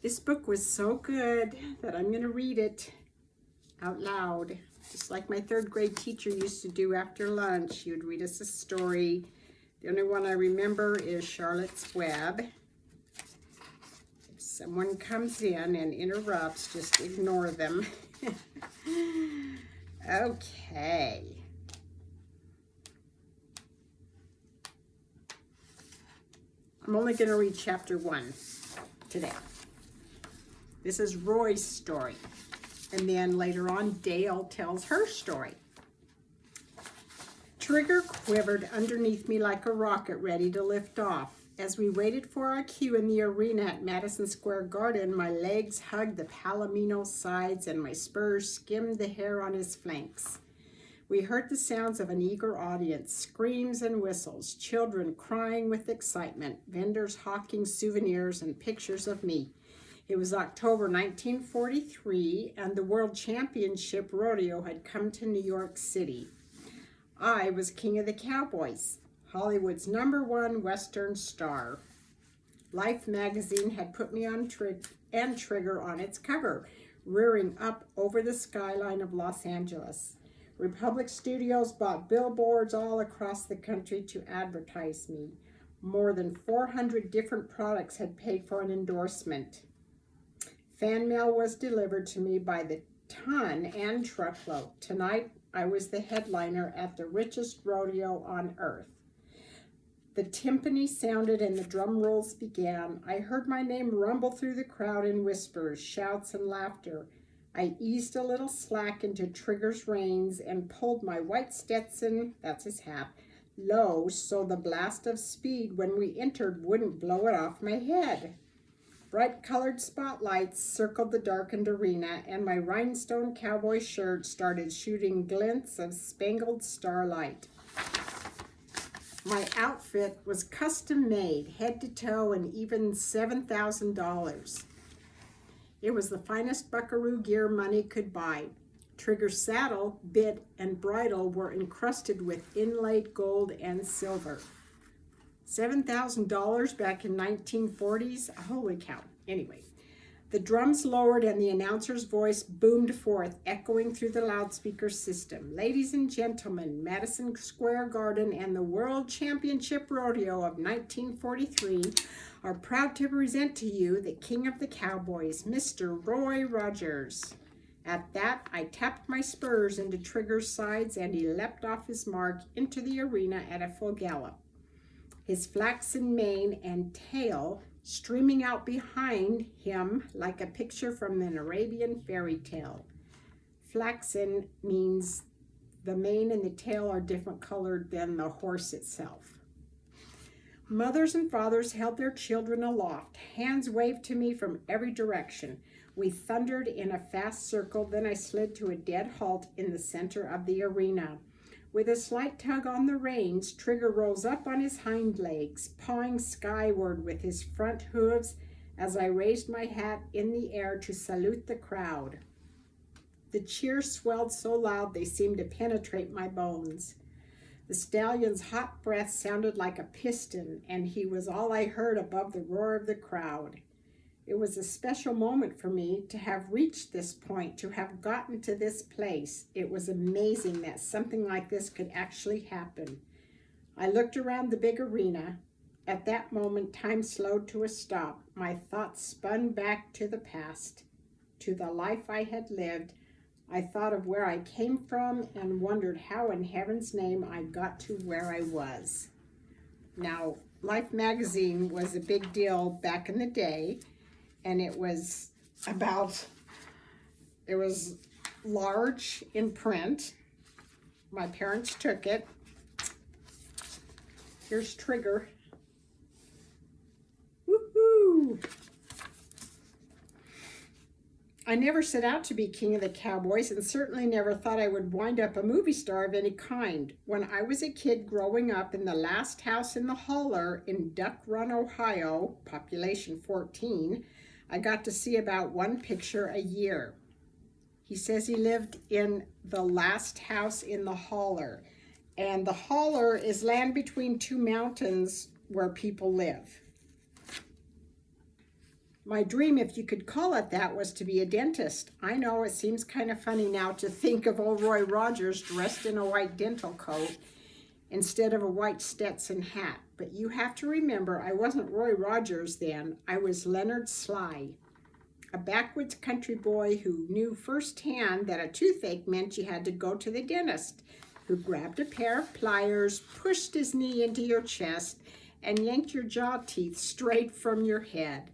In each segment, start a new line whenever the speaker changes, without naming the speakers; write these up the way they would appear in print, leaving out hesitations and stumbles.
This book was so good that I'm going to read it out loud, just like my third grade teacher used to do after lunch. She would read us a story. The only one I remember is Charlotte's Web. If someone comes in and interrupts, just ignore them. Okay. I'm only going to read chapter 1 today. This is Roy's story. And then later on, Dale tells her story. Trigger quivered underneath me like a rocket ready to lift off. As we waited for our cue in the arena at Madison Square Garden, my legs hugged the Palomino's sides and my spurs skimmed the hair on his flanks. We heard the sounds of an eager audience, screams and whistles, children crying with excitement, vendors hawking souvenirs and pictures of me. It was October 1943, and the World Championship Rodeo had come to New York City. I was King of the Cowboys, Hollywood's #1 Western star. Life magazine had put me on Trigger on its cover, rearing up over the skyline of Los Angeles. Republic Studios bought billboards all across the country to advertise me. More than 400 different products had paid for an endorsement. Fan mail was delivered to me by the ton and truckload. Tonight, I was the headliner at the richest rodeo on earth. The timpani sounded and the drum rolls began. I heard my name rumble through the crowd in whispers, shouts, and laughter. I eased a little slack into Trigger's reins and pulled my white Stetson, that's his hat, low so the blast of speed when we entered wouldn't blow it off my head. Bright-colored spotlights circled the darkened arena, and my rhinestone cowboy shirt started shooting glints of spangled starlight. My outfit was custom-made, head to toe, and even $7,000. It was the finest buckaroo gear money could buy. Trigger's saddle, bit, and bridle were encrusted with inlaid gold and silver. $7,000 back in 1940s? Holy cow. Anyway, the drums lowered and the announcer's voice boomed forth, echoing through the loudspeaker system. Ladies and gentlemen, Madison Square Garden and the World Championship Rodeo of 1943 are proud to present to you the King of the Cowboys, Mr. Roy Rogers. At that, I tapped my spurs into Trigger's sides and he leapt off his mark into the arena at a full gallop. His flaxen mane and tail streaming out behind him like a picture from an Arabian fairy tale. Flaxen means the mane and the tail are different colored than the horse itself. Mothers and fathers held their children aloft. Hands waved to me from every direction. We thundered in a fast circle, then I slid to a dead halt in the center of the arena. With a slight tug on the reins, Trigger rose up on his hind legs, pawing skyward with his front hooves as I raised my hat in the air to salute the crowd. The cheers swelled so loud they seemed to penetrate my bones. The stallion's hot breath sounded like a piston, and he was all I heard above the roar of the crowd. It was a special moment for me to have reached this point, to have gotten to this place. It was amazing that something like this could actually happen. I looked around the big arena. At that moment, time slowed to a stop. My thoughts spun back to the past, to the life I had lived. I thought of where I came from and wondered how in heaven's name I got to where I was. Now, Life magazine was a big deal back in the day. And it was large in print. My parents took it. Here's Trigger. Woohoo! I never set out to be King of the Cowboys and certainly never thought I would wind up a movie star of any kind. When I was a kid growing up in the last house in the holler in Duck Run, Ohio, population 14, I got to see about one picture a year. He says he lived in the last house in the holler. And the holler is land between two mountains where people live. My dream, if you could call it that, was to be a dentist. I know it seems kind of funny now to think of old Roy Rogers dressed in a white dental coat instead of a white Stetson hat. But you have to remember, I wasn't Roy Rogers then. I was Leonard Sly, a backwoods country boy who knew firsthand that a toothache meant you had to go to the dentist, who grabbed a pair of pliers, pushed his knee into your chest, and yanked your jaw teeth straight from your head.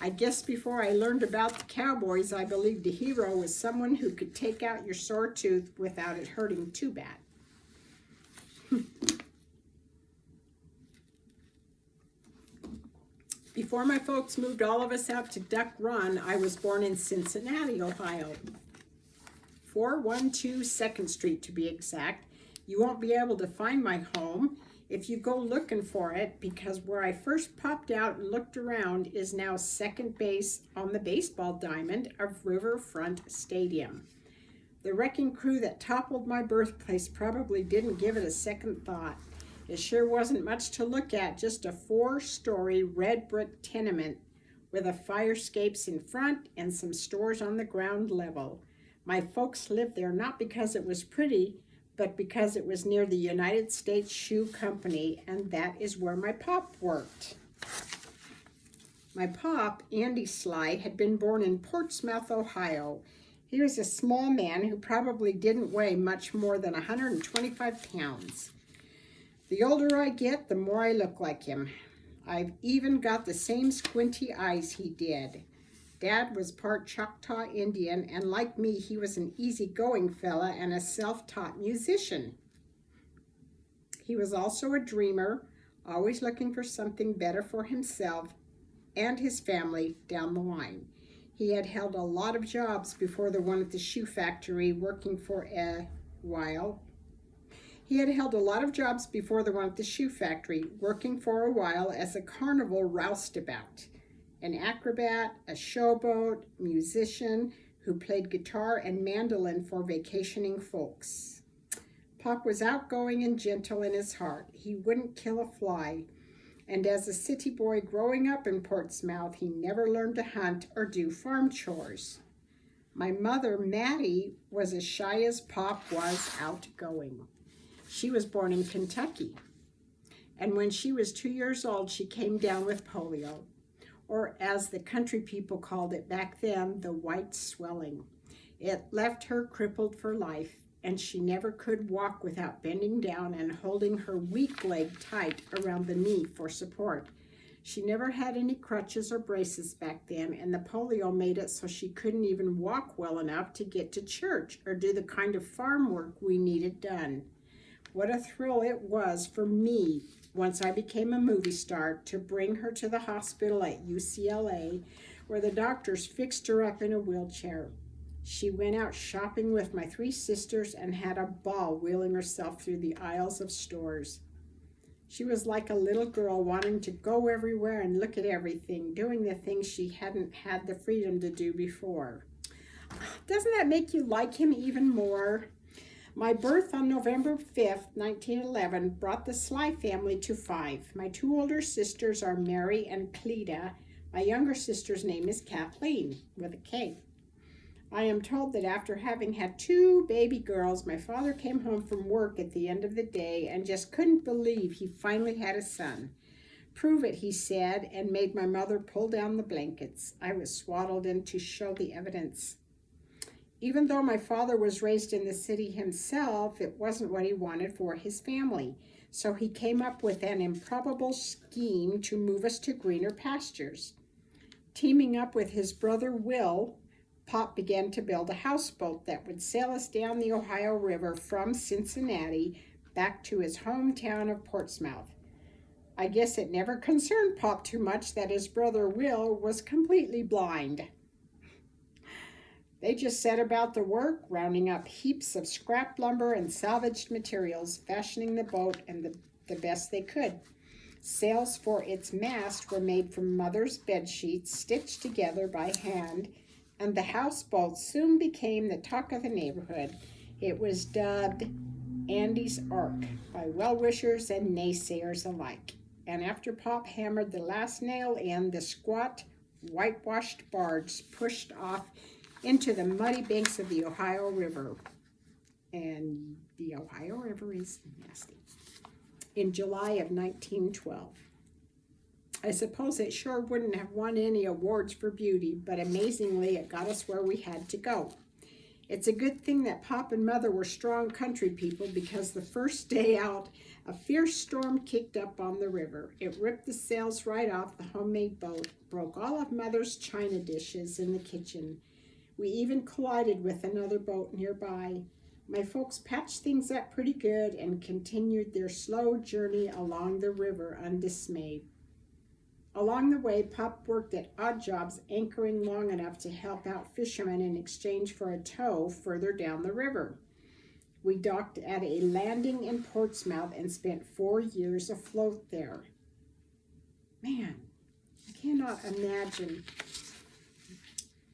I guess before I learned about the cowboys, I believed a hero was someone who could take out your sore tooth without it hurting too bad. Before my folks moved all of us out to Duck Run, I was born in Cincinnati, Ohio. 412 2nd Street to be exact. You won't be able to find my home if you go looking for it, because where I first popped out and looked around is now second base on the baseball diamond of Riverfront Stadium. The wrecking crew that toppled my birthplace probably didn't give it a second thought. It sure wasn't much to look at, just a 4-story red brick tenement with a fire escapes in front and some stores on the ground level. My folks lived there not because it was pretty, but because it was near the United States Shoe Company, and that is where my pop worked. My pop, Andy Sly, had been born in Portsmouth, Ohio. He was a small man who probably didn't weigh much more than 125 pounds. The older I get, the more I look like him. I've even got the same squinty eyes he did. Dad was part Choctaw Indian, and like me, he was an easygoing fella and a self-taught musician. He was also a dreamer, always looking for something better for himself and his family down the line. He had held a lot of jobs before the one at the shoe factory, working for a while. He had held a lot of jobs before the one at the shoe factory, working for a while as a carnival roustabout. An acrobat, a showboat, musician who played guitar and mandolin for vacationing folks. Pop was outgoing and gentle in his heart. He wouldn't kill a fly. And as a city boy growing up in Portsmouth, he never learned to hunt or do farm chores. My mother, Mattie, was as shy as Pop was outgoing. She was born in Kentucky. And when she was 2 years old, she came down with polio, or as the country people called it back then, the white swelling. It left her crippled for life, and she never could walk without bending down and holding her weak leg tight around the knee for support. She never had any crutches or braces back then, and the polio made it so she couldn't even walk well enough to get to church or do the kind of farm work we needed done. What a thrill it was for me, once I became a movie star, to bring her to the hospital at UCLA, where the doctors fixed her up in a wheelchair. She went out shopping with my 3 sisters and had a ball wheeling herself through the aisles of stores. She was like a little girl wanting to go everywhere and look at everything, doing the things she hadn't had the freedom to do before. Doesn't that make you like him even more? My birth on November 5th, 1911, brought the Sly family to 5. My 2 older sisters are Mary and Cleta. My younger sister's name is Kathleen, with a K. I am told that after having had 2 baby girls, my father came home from work at the end of the day and just couldn't believe he finally had a son. Prove it, he said, and made my mother pull down the blankets. I was swaddled in to show the evidence. Even though my father was raised in the city himself, it wasn't what he wanted for his family. So he came up with an improbable scheme to move us to greener pastures. Teaming up with his brother Will, Pop began to build a houseboat that would sail us down the Ohio River from Cincinnati back to his hometown of Portsmouth. I guess it never concerned Pop too much that his brother Will was completely blind. They just set about the work, rounding up heaps of scrap lumber and salvaged materials, fashioning the boat and the best they could. Sails for its mast were made from Mother's bed sheets stitched together by hand, and the houseboat soon became the talk of the neighborhood. It was dubbed Andy's Ark by well-wishers and naysayers alike. And after Pop hammered the last nail in, the squat whitewashed barge pushed off into the muddy banks of the Ohio River. And the Ohio River is nasty. In July of 1912. I suppose it sure wouldn't have won any awards for beauty, but amazingly it got us where we had to go. It's a good thing that Pop and Mother were strong country people, because the first day out, a fierce storm kicked up on the river. It ripped the sails right off the homemade boat, broke all of Mother's china dishes in the kitchen. We even collided with another boat nearby. My folks patched things up pretty good and continued their slow journey along the river undismayed. Along the way, Pop worked at odd jobs, anchoring long enough to help out fishermen in exchange for a tow further down the river. We docked at a landing in Portsmouth and spent 4 years afloat there. Man, I cannot imagine.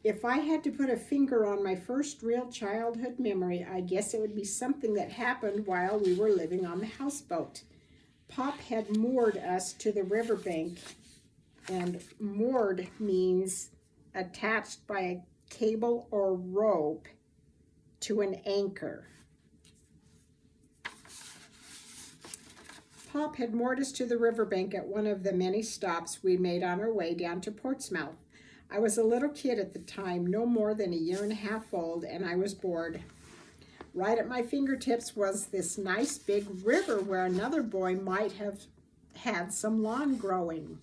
If I had to put a finger on my first real childhood memory, I guess it would be something that happened while we were living on the houseboat. Pop had moored us to the riverbank, and moored means attached by a cable or rope to an anchor. Pop had moored us to the riverbank at one of the many stops we made on our way down to Portsmouth. I was a little kid at the time, no more than a year and a half old, and I was bored. Right at my fingertips was this nice big river where another boy might have had some lawn growing.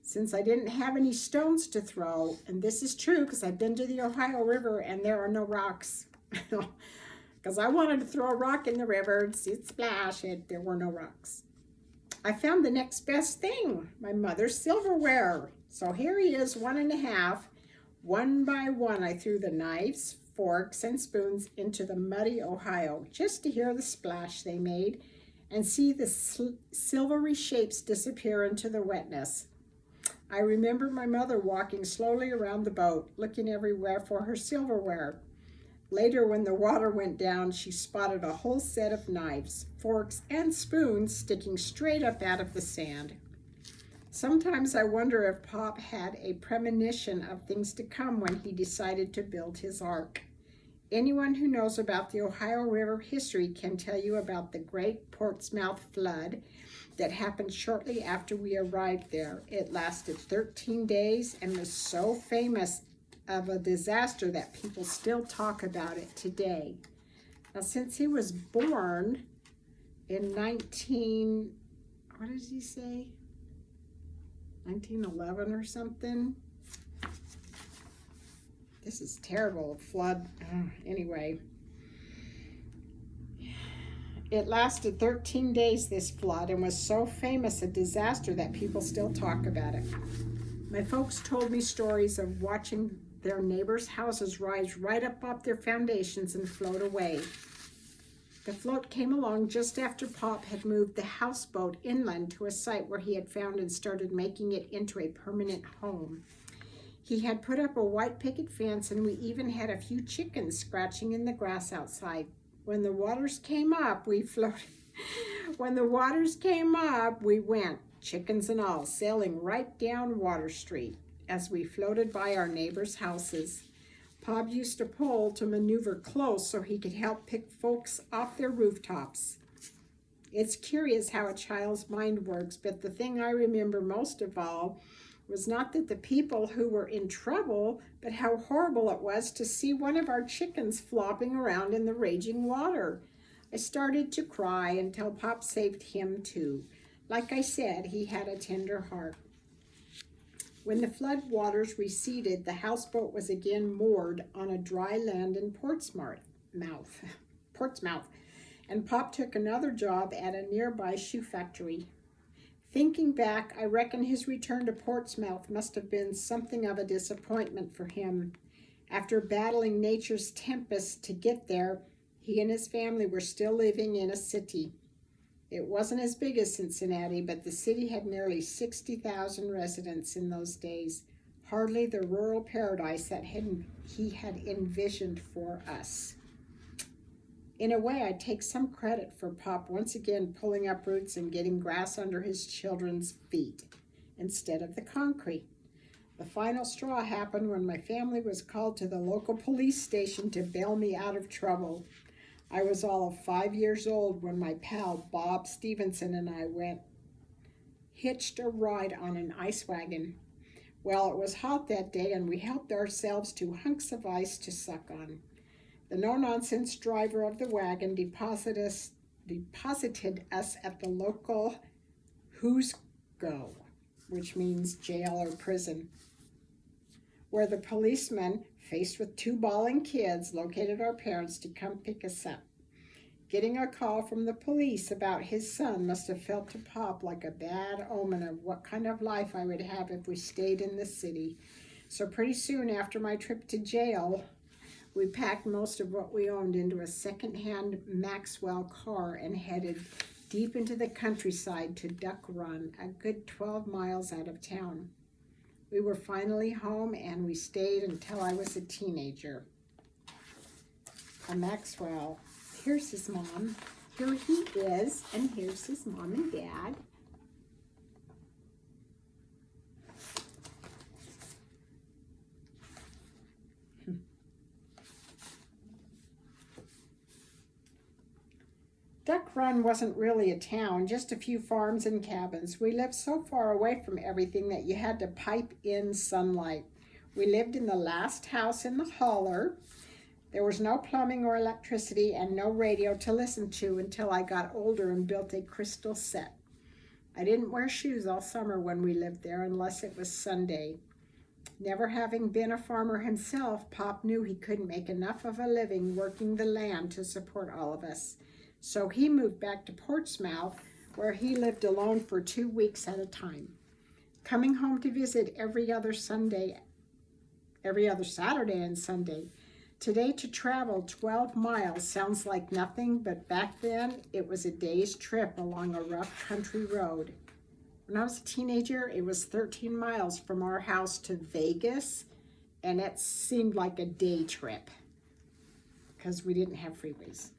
Since I didn't have any stones to throw, and this is true because I've been to the Ohio River and there are no rocks. Because I wanted to throw a rock in the river and see it splash, and there were no rocks. I found the next best thing, my mother's silverware. So here he is, 1.5. One by one, I threw the knives, forks, and spoons into the muddy Ohio just to hear the splash they made and see the silvery shapes disappear into the wetness. I remember my mother walking slowly around the boat, looking everywhere for her silverware. Later, when the water went down, she spotted a whole set of knives, forks, and spoons sticking straight up out of the sand. Sometimes I wonder if Pop had a premonition of things to come when he decided to build his ark. Anyone who knows about the Ohio River history can tell you about the Great Portsmouth Flood that happened shortly after we arrived there. It lasted 13 days and was so famous of a disaster that people still talk about it today. Now, since he was born in 1911 or something. This is terrible, flood. Anyway. It lasted 13 days, this flood, and was so famous a disaster that people still talk about it. My folks told me stories of watching their neighbors' houses rise right up off their foundations and float away. The float came along just after Pop had moved the houseboat inland to a site where he had found and started making it into a permanent home. He had put up a white picket fence, and we even had a few chickens scratching in the grass outside. When the waters came up, we floated. When the waters came up, we went, chickens and all, sailing right down Water Street as we floated by our neighbors' houses. Pop used a pole to maneuver close so he could help pick folks off their rooftops. It's curious how a child's mind works, but the thing I remember most of all was not that the people who were in trouble, but how horrible it was to see one of our chickens flopping around in the raging water. I started to cry until Pop saved him too. Like I said, he had a tender heart. When the flood waters receded, the houseboat was again moored on a dry land in Portsmouth, and Pop took another job at a nearby shoe factory. Thinking back, I reckon his return to Portsmouth must have been something of a disappointment for him. After battling nature's tempests to get there, he and his family were still living in a city. It wasn't as big as Cincinnati, but the city had nearly 60,000 residents in those days, hardly the rural paradise that he had envisioned for us. In a way, I take some credit for Pop once again pulling up roots and getting grass under his children's feet instead of the concrete. The final straw happened when my family was called to the local police station to bail me out of trouble. I was all of 5 years old when my pal Bob Stevenson and I hitched a ride on an ice wagon. Well, it was hot that day and we helped ourselves to hunks of ice to suck on. The no-nonsense driver of the wagon deposited us at the local Who's Go, which means jail or prison, where the policeman, faced with 2 bawling kids, located our parents to come pick us up. Getting a call from the police about his son must have felt to Pop like a bad omen of what kind of life I would have if we stayed in the city. So pretty soon after my trip to jail, we packed most of what we owned into a second-hand Maxwell car and headed deep into the countryside to Duck Run, a good 12 miles out of town. We were finally home and we stayed until I was a teenager. A Maxwell. Here's his mom. Here he is, and here's his mom and dad. Duck Run wasn't really a town, just a few farms and cabins. We lived so far away from everything that you had to pipe in sunlight. We lived in the last house in the holler. There was no plumbing or electricity and no radio to listen to until I got older and built a crystal set. I didn't wear shoes all summer when we lived there unless it was Sunday. Never having been a farmer himself, Pop knew he couldn't make enough of a living working the land to support all of us. So he moved back to Portsmouth, where he lived alone for 2 weeks at a time, coming home to visit every other Saturday and Sunday. Today, to travel 12 miles sounds like nothing, but back then it was a day's trip along a rough country road. When I was a teenager, it was 13 miles from our house to Vegas, and it seemed like a day trip because we didn't have freeways.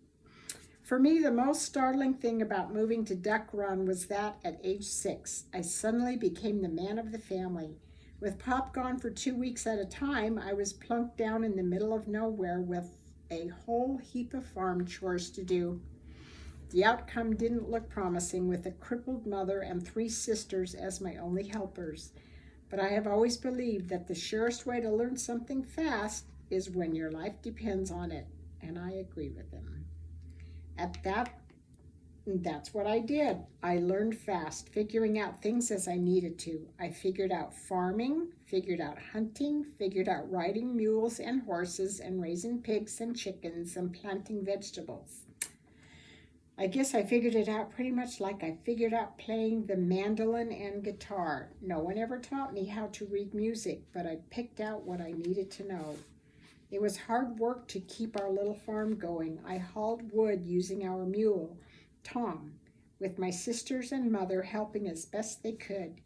For me, the most startling thing about moving to Duck Run was that at age 6, I suddenly became the man of the family. With Pop gone for 2 weeks at a time, I was plunked down in the middle of nowhere with a whole heap of farm chores to do. The outcome didn't look promising, with a crippled mother and 3 sisters as my only helpers. But I have always believed that the surest way to learn something fast is when your life depends on it, and I agree with them. That's what I did. I learned fast, figuring out things as I needed to. I figured out farming, figured out hunting, figured out riding mules and horses and raising pigs and chickens and planting vegetables. I guess I figured it out pretty much like I figured out playing the mandolin and guitar. No one ever taught me how to read music, but I picked out what I needed to know. It was hard work to keep our little farm going. I hauled wood using our mule, Tom, with my sisters and mother helping as best they could.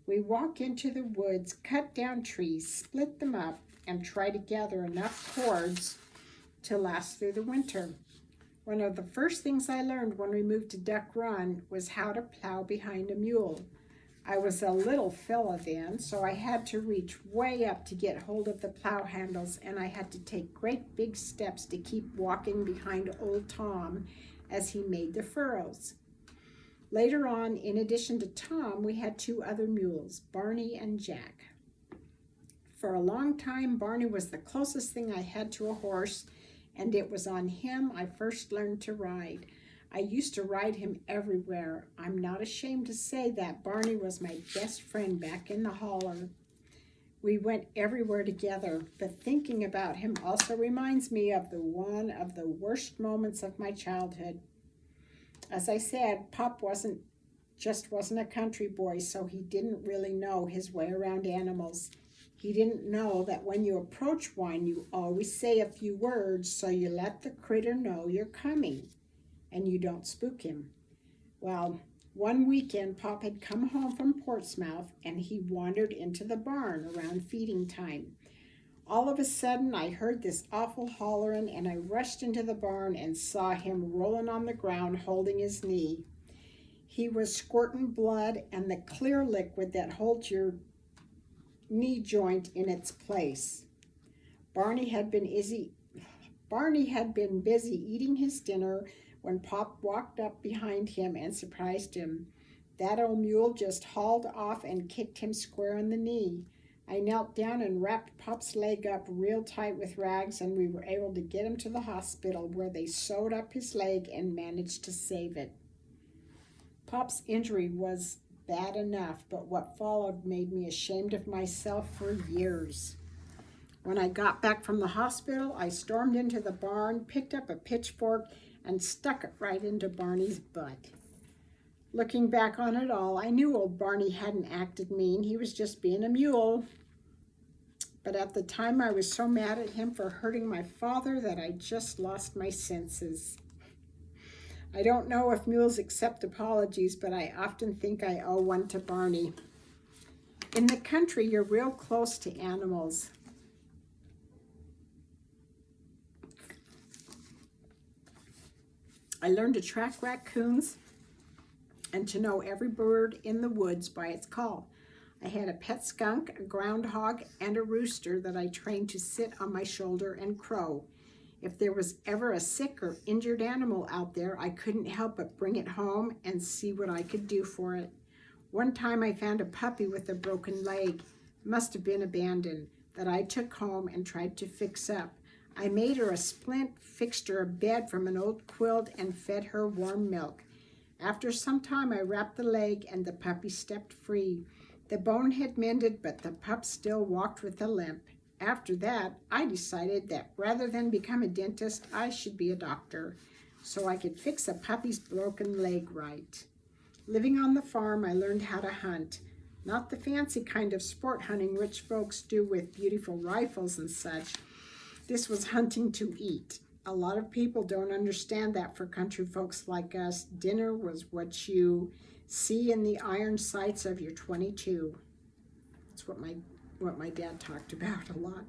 We walk into the woods, cut down trees, split them up, and try to gather enough cords to last through the winter. One of the first things I learned when we moved to Duck Run was how to plow behind a mule. I was a little fella then, so I had to reach way up to get hold of the plow handles, and I had to take great big steps to keep walking behind old Tom as he made the furrows. Later on, in addition to Tom, we had 2 other mules, Barney and Jack. For a long time, Barney was the closest thing I had to a horse, and it was on him I first learned to ride. I used to ride him everywhere. I'm not ashamed to say that Barney was my best friend back in the holler. We went everywhere together, but thinking about him also reminds me of one of the worst moments of my childhood. As I said, Pop wasn't a country boy, so he didn't really know his way around animals. He didn't know that when you approach one, you always say a few words so you let the critter know you're coming and you don't spook him. Well, one weekend, Pop had come home from Portsmouth and he wandered into the barn around feeding time. All of a sudden, I heard this awful hollering and I rushed into the barn and saw him rolling on the ground holding his knee. He was squirting blood and the clear liquid that holds your knee joint in its place. Barney had been busy eating his dinner when Pop walked up behind him and surprised him. That old mule just hauled off and kicked him square in the knee. I knelt down and wrapped Pop's leg up real tight with rags, and we were able to get him to the hospital, where they sewed up his leg and managed to save it. Pop's injury was bad enough, but what followed made me ashamed of myself for years. When I got back from the hospital, I stormed into the barn, picked up a pitchfork, and stuck it right into Barney's butt. Looking back on it all, I knew old Barney hadn't acted mean. He was just being a mule. But at the time, I was so mad at him for hurting my father that I just lost my senses. I don't know if mules accept apologies, but I often think I owe one to Barney. In the country, you're real close to animals. I learned to track raccoons and to know every bird in the woods by its call. I had a pet skunk, a groundhog, and a rooster that I trained to sit on my shoulder and crow. If there was ever a sick or injured animal out there, I couldn't help but bring it home and see what I could do for it. One time I found a puppy with a broken leg, must have been abandoned, that I took home and tried to fix up. I made her a splint, fixed her a bed from an old quilt, and fed her warm milk. After some time, I wrapped the leg, and the puppy stepped free. The bone had mended, but the pup still walked with a limp. After that, I decided that rather than become a dentist, I should be a doctor, so I could fix a puppy's broken leg right. Living on the farm, I learned how to hunt. Not the fancy kind of sport hunting rich folks do with beautiful rifles and such. This was hunting to eat. A lot of people don't understand that for country folks like us. Dinner was what you see in the iron sights of your .22. That's what my dad talked about a lot.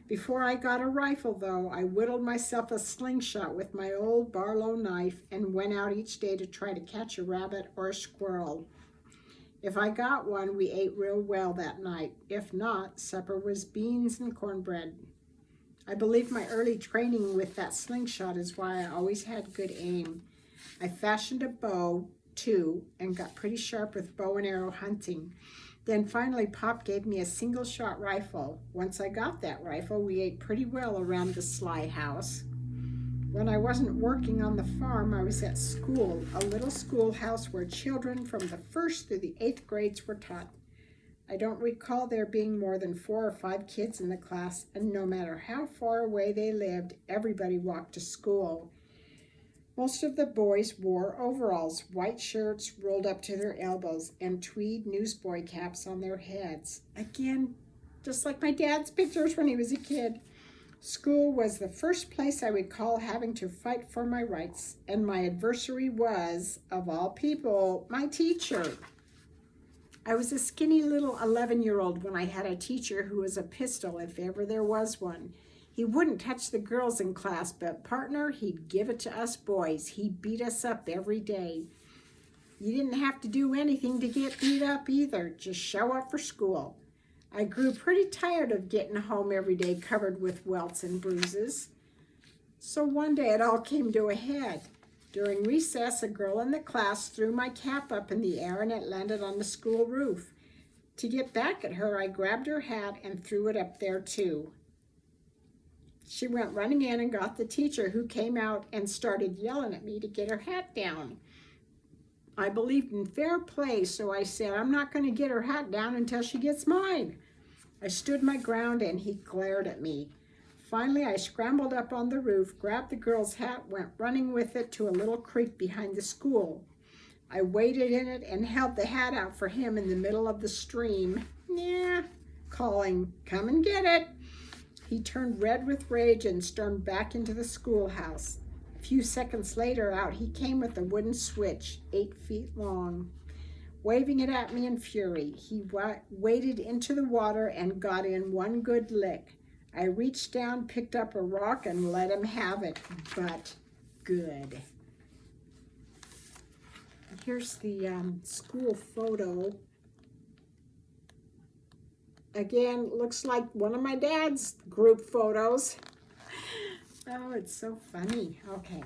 Before I got a rifle, though, I whittled myself a slingshot with my old Barlow knife and went out each day to try to catch a rabbit or a squirrel. If I got one, we ate real well that night. If not, supper was beans and cornbread. I believe my early training with that slingshot is why I always had good aim. I fashioned a bow, too, and got pretty sharp with bow and arrow hunting. Then finally, Pop gave me a single-shot rifle. Once I got that rifle, we ate pretty well around the Sly house. When I wasn't working on the farm, I was at school, a little schoolhouse where children from the 1st through the 8th grades were taught. I don't recall there being more than 4 or 5 kids in the class, and no matter how far away they lived, everybody walked to school. Most of the boys wore overalls, white shirts rolled up to their elbows, and tweed newsboy caps on their heads. Again, just like my dad's pictures when he was a kid. School was the first place I recall having to fight for my rights, and my adversary was, of all people, my teacher. I was a skinny little 11-year-old when I had a teacher who was a pistol, if ever there was one. He wouldn't touch the girls in class, but partner, he'd give it to us boys. He beat us up every day. You didn't have to do anything to get beat up either. Just show up for school. I grew pretty tired of getting home every day covered with welts and bruises. So one day it all came to a head. During recess, a girl in the class threw my cap up in the air and it landed on the school roof. To get back at her, I grabbed her hat and threw it up there too. She went running in and got the teacher, who came out and started yelling at me to get her hat down. I believed in fair play, so I said, I'm not going to get her hat down until she gets mine. I stood my ground and he glared at me. Finally, I scrambled up on the roof, grabbed the girl's hat, went running with it to a little creek behind the school. I waded in it and held the hat out for him in the middle of the stream, calling, come and get it. He turned red with rage and stormed back into the schoolhouse. A few seconds later, out he came with a wooden switch, 8 feet long. Waving it at me in fury, he waded into the water and got in one good lick. I reached down, picked up a rock, and let him have it, but good. Here's the school photo. Again, looks like one of my dad's group photos. Oh, it's so funny. Okay.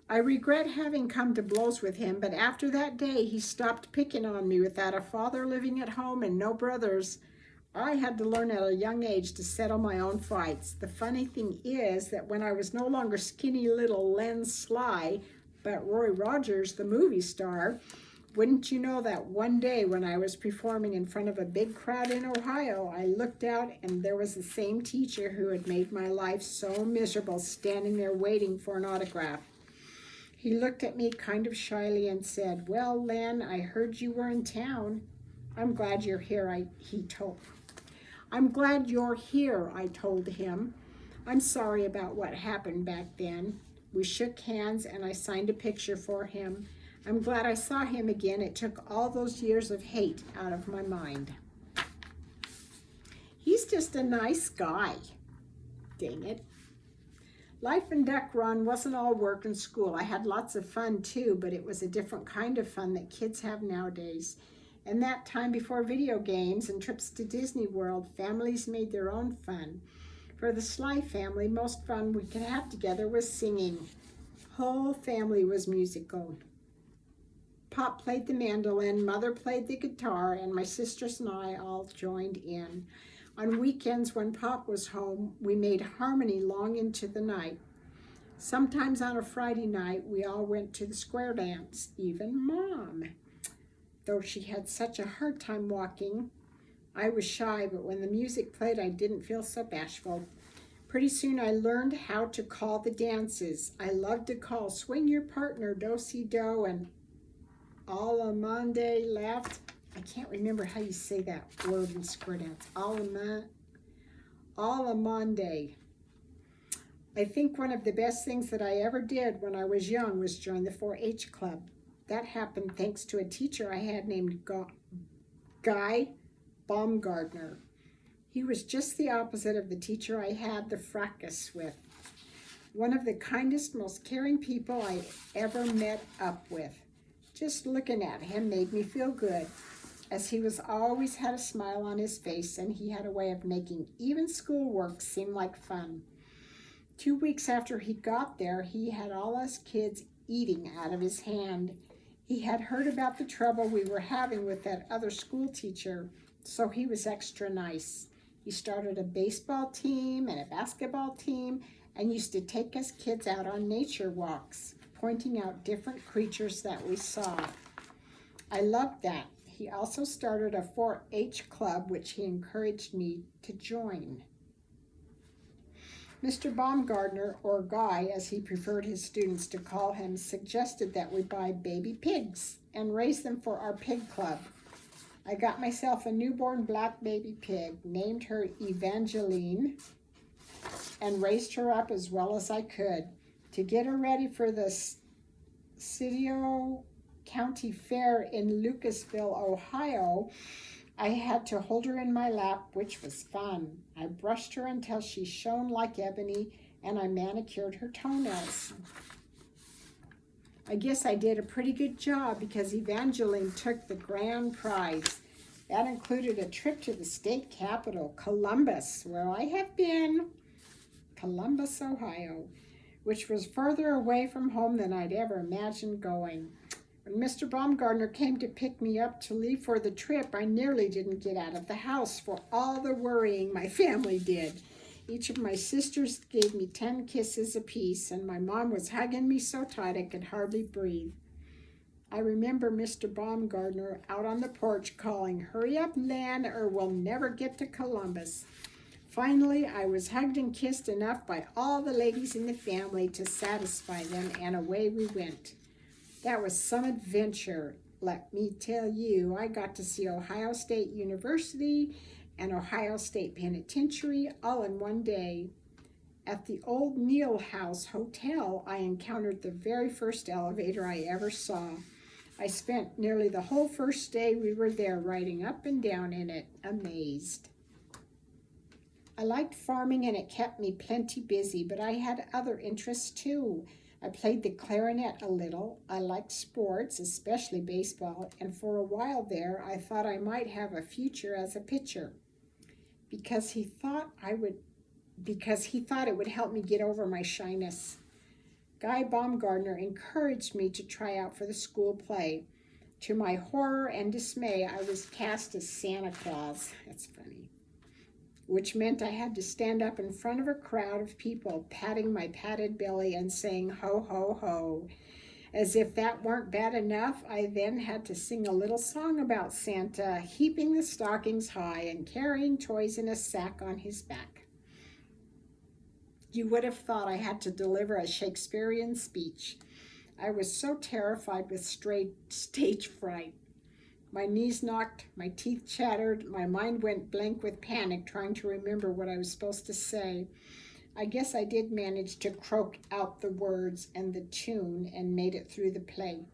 I regret having come to blows with him, but after that day, he stopped picking on me. Without a father living at home and no brothers, I had to learn at a young age to settle my own fights. The funny thing is that when I was no longer skinny little Len Sly, but Roy Rogers, the movie star, wouldn't you know that one day when I was performing in front of a big crowd in Ohio, I looked out and there was the same teacher who had made my life so miserable standing there waiting for an autograph. He looked at me kind of shyly and said, "Well, Len, I heard you were in town. I'm glad you're here," I'm glad you're here, I told him. I'm sorry about what happened back then. We shook hands and I signed a picture for him. I'm glad I saw him again. It took all those years of hate out of my mind. He's just a nice guy. Dang it. Life in Duck Run wasn't all work and school. I had lots of fun too, but it was a different kind of fun that kids have nowadays. And that time before video games and trips to Disney World, families made their own fun. For the Sly family, most fun we could have together was singing. Whole family was musical. Pop played the mandolin, Mother played the guitar, and my sisters and I all joined in. On weekends when Pop was home, we made harmony long into the night. Sometimes on a Friday night, we all went to the square dance, even Mom. Though she had such a hard time walking, I was shy, but when the music played, I didn't feel so bashful. Pretty soon I learned how to call the dances. I loved to call Swing Your Partner, Do-Si-Do, and Alamande left. I can't remember how you say that word in square dance. Alamande. I think one of the best things that I ever did when I was young was join the 4-H club. That happened thanks to a teacher I had named Guy Baumgardner. He was just the opposite of the teacher I had the fracas with. One of the kindest, most caring people I ever met up with. Just looking at him made me feel good, as he was always had a smile on his face and he had a way of making even schoolwork seem like fun. 2 weeks after he got there, he had all us kids eating out of his hand. He had heard about the trouble we were having with that other school teacher, so he was extra nice. He started a baseball team and a basketball team and used to take us kids out on nature walks, pointing out different creatures that we saw. I loved that. He also started a 4-H club, which he encouraged me to join. Mr. Baumgardner, or Guy, as he preferred his students to call him, suggested that we buy baby pigs and raise them for our pig club. I got myself a newborn black baby pig, named her Evangeline, and raised her up as well as I could. To get her ready for the Scioto County Fair in Lucasville, Ohio, I had to hold her in my lap, which was fun. I brushed her until she shone like ebony, and I manicured her toenails. I guess I did a pretty good job because Evangeline took the grand prize. That included a trip to the state capital, Columbus, where I have been, Columbus, Ohio, which was further away from home than I'd ever imagined going. When Mr. Baumgardner came to pick me up to leave for the trip, I nearly didn't get out of the house for all the worrying my family did. Each of my sisters gave me 10 kisses apiece, and my mom was hugging me so tight I could hardly breathe. I remember Mr. Baumgardner out on the porch calling, "Hurry up, Len, or we'll never get to Columbus." Finally, I was hugged and kissed enough by all the ladies in the family to satisfy them, and away we went. That was some adventure. Let me tell you, I got to see Ohio State University and Ohio State Penitentiary all in one day. At the old Neal House Hotel, I encountered the very first elevator I ever saw. I spent nearly the whole first day we were there riding up and down in it, amazed. I liked farming and it kept me plenty busy, but I had other interests too. I played the clarinet a little. I liked sports, especially baseball, and for a while there I thought I might have a future as a pitcher because he thought it would help me get over my shyness. Guy Baumgartner encouraged me to try out for the school play. To my horror and dismay, I was cast as Santa Claus. That's funny. Which meant I had to stand up in front of a crowd of people, patting my padded belly and saying, ho, ho, ho. As if that weren't bad enough, I then had to sing a little song about Santa, heaping the stockings high and carrying toys in a sack on his back. You would have thought I had to deliver a Shakespearean speech. I was so terrified with stage fright. My knees knocked, my teeth chattered, my mind went blank with panic trying to remember what I was supposed to say. I guess I did manage to croak out the words and the tune and made it through the play.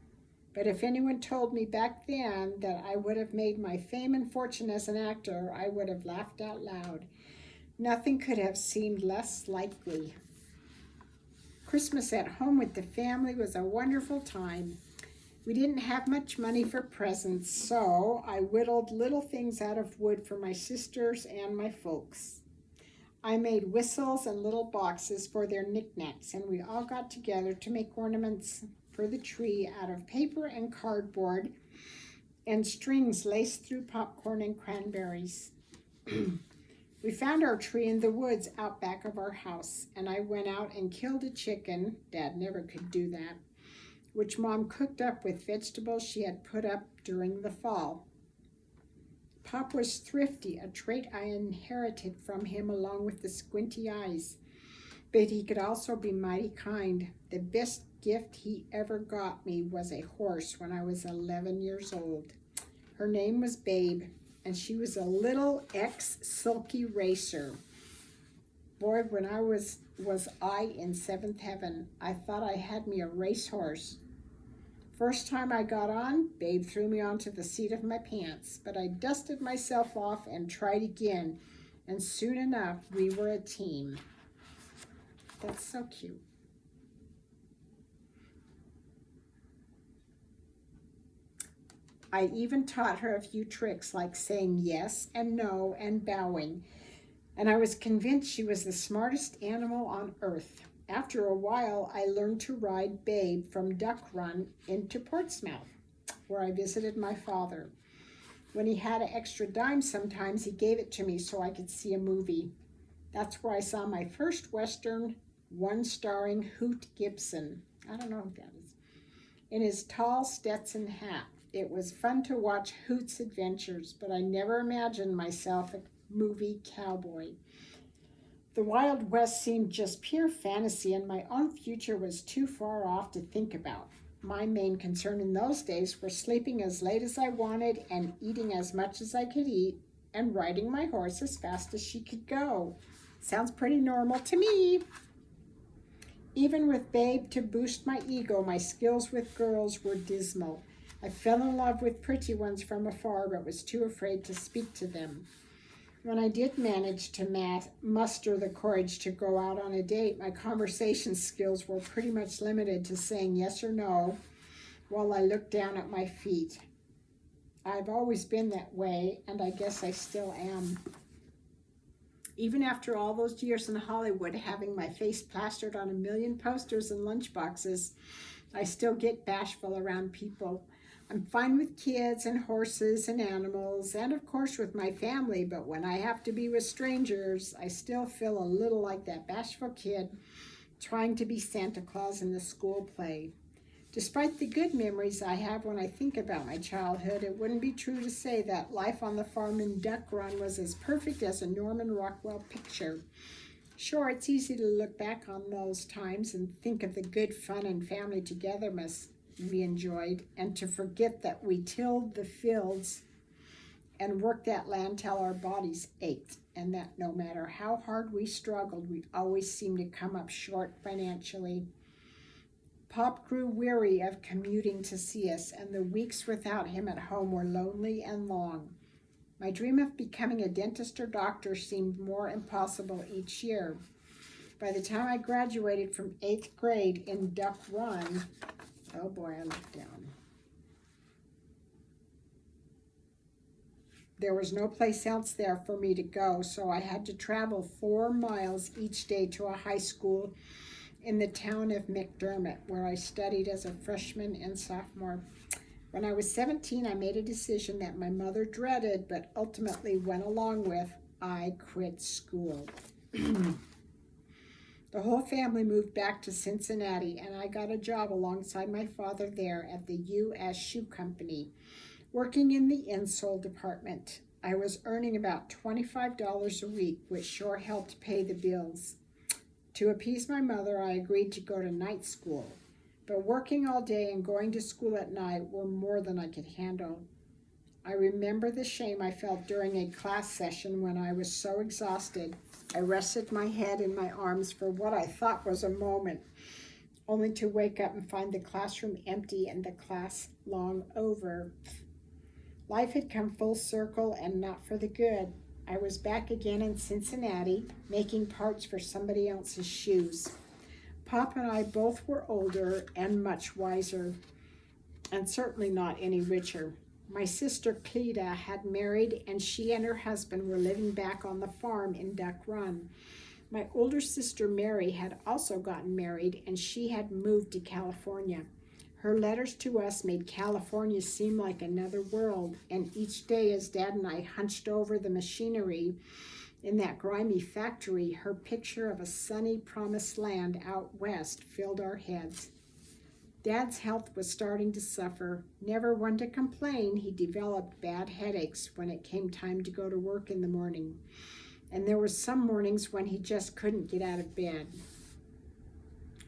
But if anyone told me back then that I would have made my fame and fortune as an actor, I would have laughed out loud. Nothing could have seemed less likely. Christmas at home with the family was a wonderful time. We didn't have much money for presents, so I whittled little things out of wood for my sisters and my folks. I made whistles and little boxes for their knickknacks, and we all got together to make ornaments for the tree out of paper and cardboard and strings laced through popcorn and cranberries. We found our tree in the woods out back of our house, and I went out and killed a chicken. Dad never could do that, which Mom cooked up with vegetables she had put up during the fall. Pop was thrifty, a trait I inherited from him along with the squinty eyes. But he could also be mighty kind. The best gift he ever got me was a horse when I was 11 years old. Her name was Babe, and she was a little ex-sulky racer. Boy, when I was I in seventh heaven. I thought I had me a racehorse. First time I got on, Babe threw me onto the seat of my pants, but I dusted myself off and tried again, and soon enough, we were a team. That's so cute. I even taught her a few tricks like saying yes and no and bowing, and I was convinced she was the smartest animal on earth. After a while, I learned to ride Babe from Duck Run into Portsmouth, where I visited my father. When he had an extra dime sometimes, he gave it to me so I could see a movie. That's where I saw my first Western, one starring Hoot Gibson. I don't know who that is. In his tall Stetson hat. It was fun to watch Hoot's adventures, but I never imagined myself a movie cowboy. The Wild West seemed just pure fantasy, and my own future was too far off to think about. My main concern in those days was sleeping as late as I wanted and eating as much as I could eat and riding my horse as fast as she could go. Sounds pretty normal to me. Even with Babe to boost my ego, my skills with girls were dismal. I fell in love with pretty ones from afar, but was too afraid to speak to them. When I did manage to muster the courage to go out on a date, my conversation skills were pretty much limited to saying yes or no while I looked down at my feet. I've always been that way, and I guess I still am. Even after all those years in Hollywood, having my face plastered on a million posters and lunchboxes, I still get bashful around people. I'm fine with kids and horses and animals, and of course with my family, but when I have to be with strangers, I still feel a little like that bashful kid trying to be Santa Claus in the school play. Despite the good memories I have when I think about my childhood, it wouldn't be true to say that life on the farm in Duck Run was as perfect as a Norman Rockwell picture. Sure, it's easy to look back on those times and think of the good fun and family togetherness we enjoyed, and to forget that we tilled the fields and worked that land till our bodies ached, and that no matter how hard we struggled, we always seemed to come up short financially. Pop grew weary of commuting to see us, and the weeks without him at home were lonely and long. My dream of becoming a dentist or doctor seemed more impossible each year. By the time I graduated from 8th grade in Duck Run, oh boy, I looked down. There was no place else there for me to go, so I had to travel 4 miles each day to a high school in the town of McDermott, where I studied as a freshman and sophomore. When I was 17, I made a decision that my mother dreaded, but ultimately went along with. I quit school. The whole family moved back to Cincinnati, and I got a job alongside my father there at the U.S. Shoe Company, working in the insole department. I was earning about $25 a week, which sure helped pay the bills. To appease my mother, I agreed to go to night school, but working all day and going to school at night were more than I could handle. I remember the shame I felt during a class session when I was so exhausted. I rested my head in my arms for what I thought was a moment, only to wake up and find the classroom empty and the class long over. Life had come full circle, and not for the good. I was back again in Cincinnati, making parts for somebody else's shoes. Pop and I both were older and much wiser, and certainly not any richer. My sister Cleta had married, and she and her husband were living back on the farm in Duck Run. My older sister Mary had also gotten married, and she had moved to California. Her letters to us made California seem like another world, and each day as Dad and I hunched over the machinery in that grimy factory, her picture of a sunny promised land out west filled our heads. Dad's health was starting to suffer. Never one to complain, he developed bad headaches when it came time to go to work in the morning. And there were some mornings when he just couldn't get out of bed.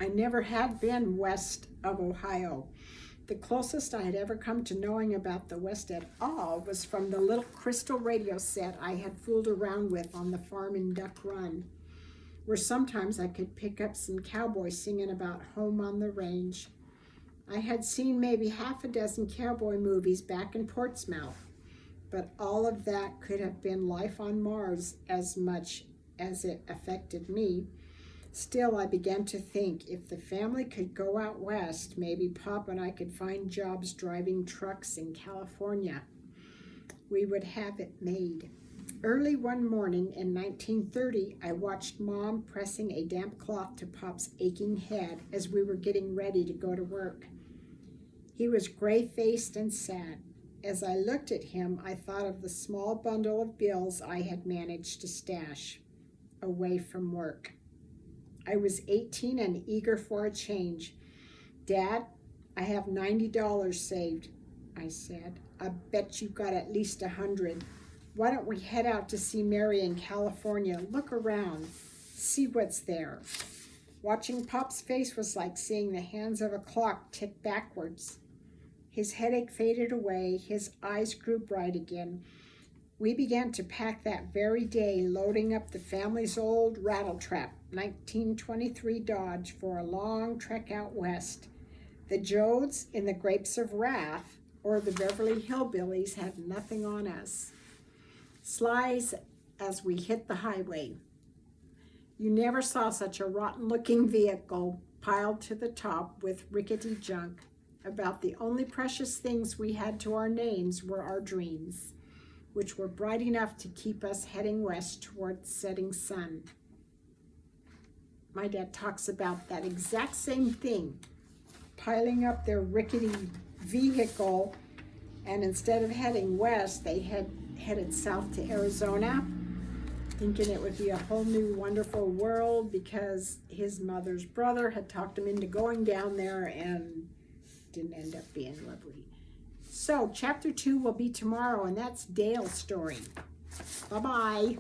I never had been west of Ohio. The closest I had ever come to knowing about the West at all was from the little crystal radio set I had fooled around with on the farm in Duck Run, where sometimes I could pick up some cowboys singing about home on the range. I had seen maybe half a dozen cowboy movies back in Portsmouth, but all of that could have been life on Mars as much as it affected me. Still, I began to think if the family could go out west, maybe Pop and I could find jobs driving trucks in California. We would have it made. Early one morning in 1930, I watched Mom pressing a damp cloth to Pop's aching head as we were getting ready to go to work. He was gray-faced and sad. As I looked at him, I thought of the small bundle of bills I had managed to stash away from work. I was 18 and eager for a change. Dad, I have $90 saved, I said. I bet you've got at least 100. Why don't we head out to see Mary in California? Look around, see what's there. Watching Pop's face was like seeing the hands of a clock tick backwards. His headache faded away, his eyes grew bright again. We began to pack that very day, loading up the family's old rattletrap, 1923 Dodge, for a long trek out west. The Jodes in the Grapes of Wrath or the Beverly Hillbillies had nothing on us. Slides as we hit the highway. You never saw such a rotten-looking vehicle piled to the top with rickety junk. About the only precious things we had to our names were our dreams, which were bright enough to keep us heading west toward the setting sun. My dad talks about that exact same thing, piling up their rickety vehicle, and instead of heading west, they headed south to Arizona, thinking it would be a whole new wonderful world because his mother's brother had talked him into going down there and didn't end up being lovely. So chapter 2 will be tomorrow, and that's Dale's story. Bye-bye.